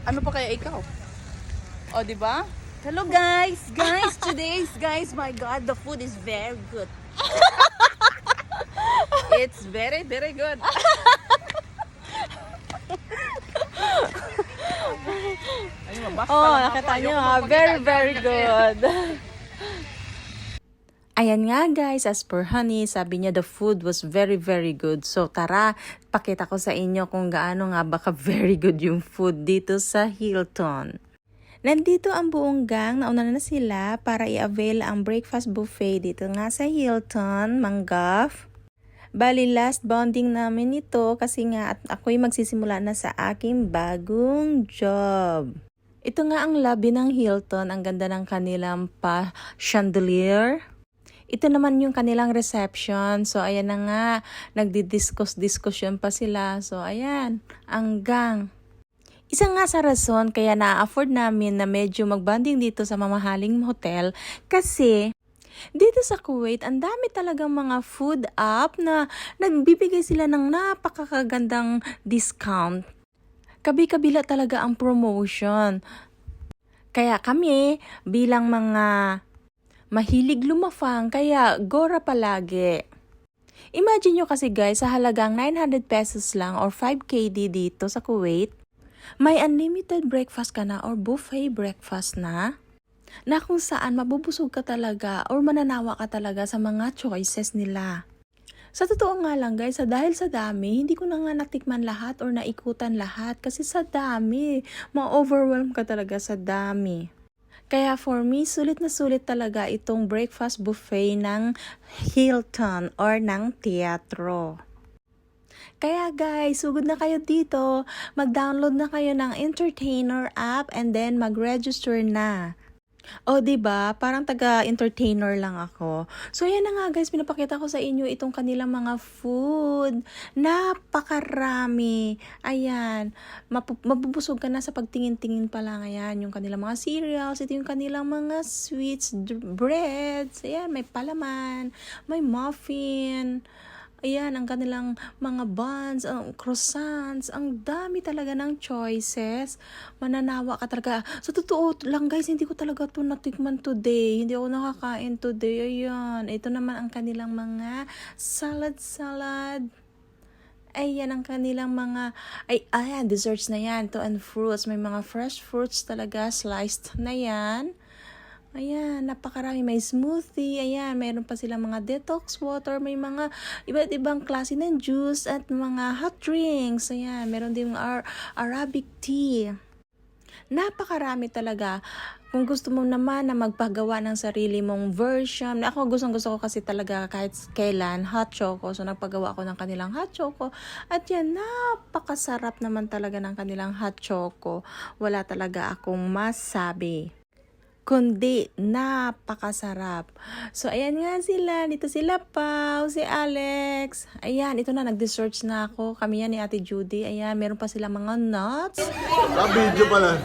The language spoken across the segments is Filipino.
Ano pa kaya ikaw? O, di ba? Hello guys! Guys, my God, the food is very good. It's very, very good. Ayun, mabasa Oh, lang nakita ako. nyo Ayoko ha. magpakita. Very, very good. Ayan nga guys, as per Honey, sabi niya the food was very, very good. So tara, pakita ko sa inyo kung gaano nga baka very good yung food dito sa Hilton. Nandito ang buong gang, nauna na sila para i-avail ang breakfast buffet dito nga sa Hilton, Manggaf. Bali, last bonding namin ito kasi nga at ako'y magsisimula na sa aking bagong job. Ito nga ang lobby ng Hilton, ang ganda ng kanilang chandelier. Ito naman yung kanilang reception. So, ayan na nga, nagdi-discuss-discussion pa sila. So, ayan, ang gang. Isa nga sa rason kaya na-afford namin na medyo magbanding dito sa mamahaling hotel kasi dito sa Kuwait, ang dami talagang mga food app na nagbibigay sila ng napakagandang discount. Kabi-kabila talaga ang promotion. Kaya kami bilang mga mahilig lumafang, kaya gora palagi. Imagine nyo kasi guys, sa halagang 900 pesos lang or 5 KD dito sa Kuwait, may unlimited breakfast ka na or buffet breakfast na kung saan mabubusog ka talaga or mananawa ka talaga sa mga choices nila. Sa totoo nga lang guys, dahil sa dami, hindi ko na nga natikman lahat or naikutan lahat kasi sa dami, ma-overwhelm ka talaga sa dami. Kaya for me, sulit na sulit talaga itong breakfast buffet ng Hilton or ng teatro. Kaya guys, sugod na kayo dito, mag-download na kayo ng Entertainer app and then mag-register na. O diba, parang taga-entertainer lang ako. So ayan na nga guys, pinapakita ko sa inyo itong kanilang mga food. Napakarami. Ayan, mabubusog ka na sa pagtingin-tingin pa lang. Ayan, yung kanilang mga cereals, ito yung kanilang mga sweets, breads. Ayan, may palaman, may muffin. Ayan, ang kanilang mga buns, ang croissants, ang dami talaga ng choices. Mananawa ka talaga. Sa totoo lang guys, hindi ko talaga ito natikman today. Hindi ako nakakain today. Ayan, ito naman ang kanilang mga salad. Ayan, ang kanilang mga, ayan, desserts na yan. Ito and fruits. May mga fresh fruits talaga, sliced na yan. Ayan, napakarami. May smoothie. Ayan, mayroon pa silang mga detox water. May mga iba't ibang klase ng juice at mga hot drinks. Ayan, meron din Arabic tea. Napakarami talaga. Kung gusto mo naman na magpagawa ng sarili mong version. Ako gusto ko kasi talaga kahit kailan hot choco. So nagpagawa ako ng kanilang hot choco. At yan, napakasarap naman talaga ng kanilang hot choco. Wala talaga akong masabi kundi napakasarap. So, ayan nga sila. Dito sila Pao, si Alex. Ayan, ito na, nag-research na ako. Kami yan ni Ate Judy. Ayan, meron pa sila mga nuts. Video pala.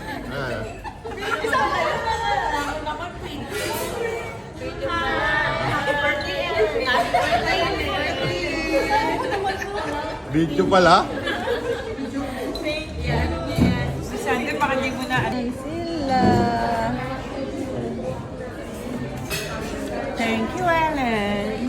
Video pala? Sante, baka di mo na. Ayan sila. Thank you, Ellen.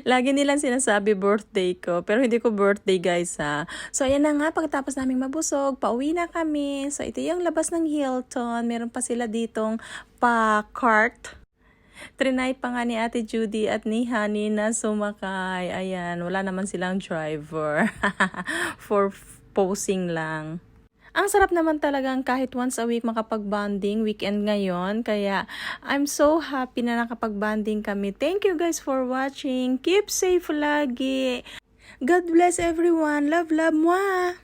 Lagi nilang sinasabi birthday ko, pero hindi ko birthday guys ha. So ayan na nga, pagkatapos naming mabusog, pauwi na kami. So ito yung labas ng Hilton, meron pa sila ditong pa-cart. Trinay pa nga ni Ate Judy at ni Honey na sumakay. Ayan, wala naman silang driver. For posing lang. Ang sarap naman talagang kahit once a week makapag-bonding, weekend ngayon. Kaya I'm so happy na nakapag-bonding kami. Thank you guys for watching. Keep safe lagi. God bless everyone. Love, mwah!